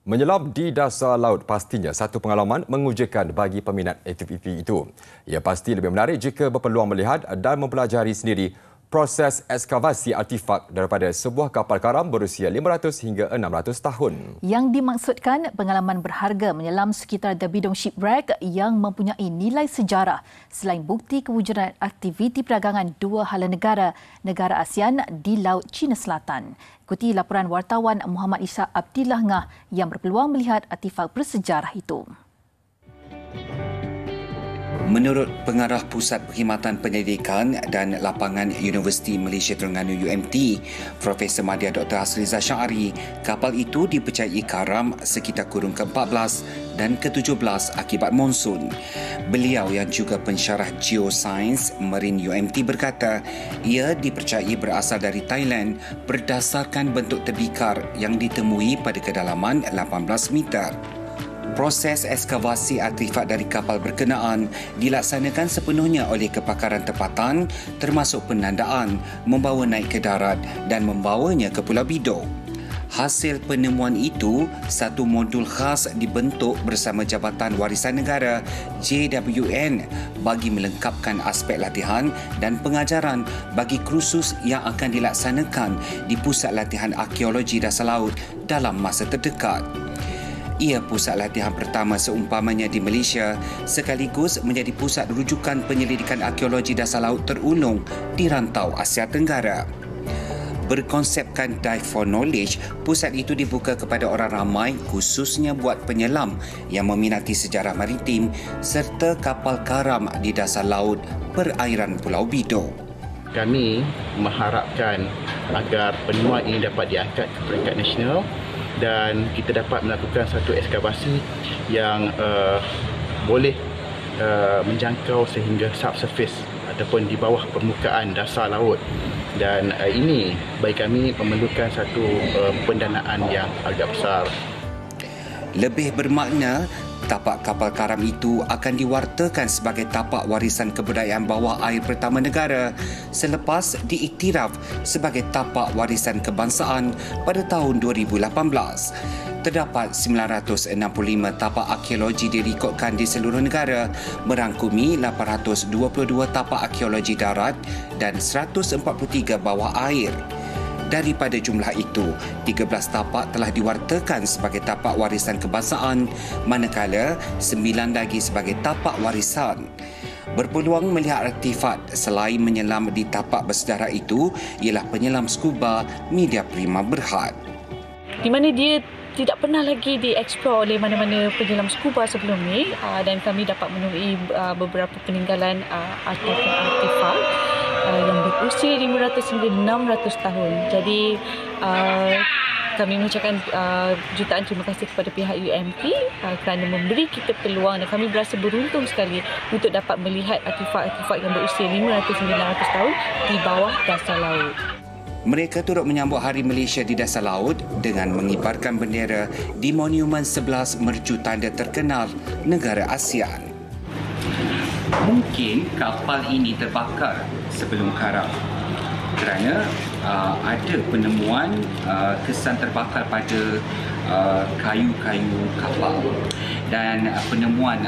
Menyelam di dasar laut pastinya satu pengalaman mengujakan bagi peminat aktiviti itu. Ia pasti lebih menarik jika berpeluang melihat dan mempelajari sendiri proses ekskavasi artifak daripada sebuah kapal karam berusia 500 hingga 600 tahun. Yang dimaksudkan pengalaman berharga menyelam sekitar The Bidong Shipwreck yang mempunyai nilai sejarah selain bukti kewujudan aktiviti perdagangan dua hala negara ASEAN di Laut Cina Selatan. Ikuti laporan wartawan Muhammad Ishak Abdillah Ngah yang berpeluang melihat artifak bersejarah itu. Menurut Pengarah Pusat Perkhidmatan Penyelidikan dan Lapangan Universiti Malaysia Terengganu UMT, Profesor Madya Dr. Hasriza Syari, kapal itu dipercayai karam sekitar kurun ke-14 dan ke-17 akibat monsun. Beliau yang juga pensyarah geosains Marine UMT berkata, ia dipercayai berasal dari Thailand berdasarkan bentuk tebikar yang ditemui pada kedalaman 18 meter. Proses ekskavasi artifak dari kapal berkenaan dilaksanakan sepenuhnya oleh kepakaran tempatan termasuk penandaan, membawa naik ke darat dan membawanya ke Pulau Bidong. Hasil penemuan itu, satu modul khas dibentuk bersama Jabatan Warisan Negara JWN bagi melengkapkan aspek latihan dan pengajaran bagi kursus yang akan dilaksanakan di Pusat Latihan Arkeologi Dasar Laut dalam masa terdekat. Ia pusat latihan pertama seumpamanya di Malaysia sekaligus menjadi pusat rujukan penyelidikan arkeologi dasar laut terulung di rantau Asia Tenggara. Berkonsepkan Dive for Knowledge, pusat itu dibuka kepada orang ramai khususnya buat penyelam yang meminati sejarah maritim serta kapal karam di dasar laut perairan Pulau Bidong. Kami mengharapkan agar penemuan ini dapat diangkat ke peringkat nasional dan kita dapat melakukan satu ekskavasi yang boleh menjangkau sehingga subsurface ataupun di bawah permukaan dasar laut. Dan ini bagi kami memerlukan satu pendanaan yang agak besar. Lebih bermakna, tapak kapal karam itu akan diwartakan sebagai tapak warisan kebudayaan bawah air pertama negara selepas diiktiraf sebagai tapak warisan kebangsaan pada tahun 2018. Terdapat 965 tapak arkeologi direkodkan di seluruh negara, merangkumi 822 tapak arkeologi darat dan 143 bawah air. Daripada jumlah itu, 13 tapak telah diwartakan sebagai tapak warisan kebangsaan, manakala 9 lagi sebagai tapak warisan. Berpeluang melihat artifak selain menyelam di tapak bersejarah itu ialah penyelam skuba Media Prima Berhad. Di mana dia tidak pernah lagi dieksplor oleh mana-mana penyelam skuba sebelum ni, dan kami dapat menemui beberapa peninggalan artifak yang berusia 500 hingga 600 tahun. Jadi kami mengucapkan jutaan terima kasih kepada pihak UMT kerana memberi kita peluang, dan kami berasa beruntung sekali untuk dapat melihat artifak-artifak yang berusia 500 hingga 600 tahun di bawah dasar laut. Mereka turut menyambut Hari Malaysia di Dasar Laut dengan mengibarkan bendera di Monumen 11 mercu tanda terkenal negara ASEAN. Mungkin kapal ini terbakar sebelum karam kerana ada penemuan kesan terbakar pada kayu-kayu kapal, dan penemuan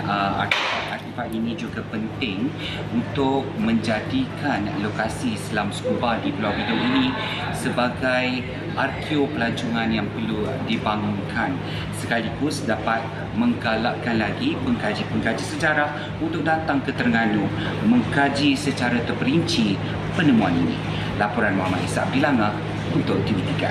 artifak ini juga penting untuk menjadikan lokasi selam skuba di Pulau Bidong ini sebagai arkeo pelancongan yang perlu dibangunkan, sekaligus dapat menggalakkan lagi pengkaji-pengkaji sejarah untuk datang ke Terengganu mengkaji secara terperinci penemuan ini. Laporan Muhammad Ishak Abdillah Ngah untuk TV3.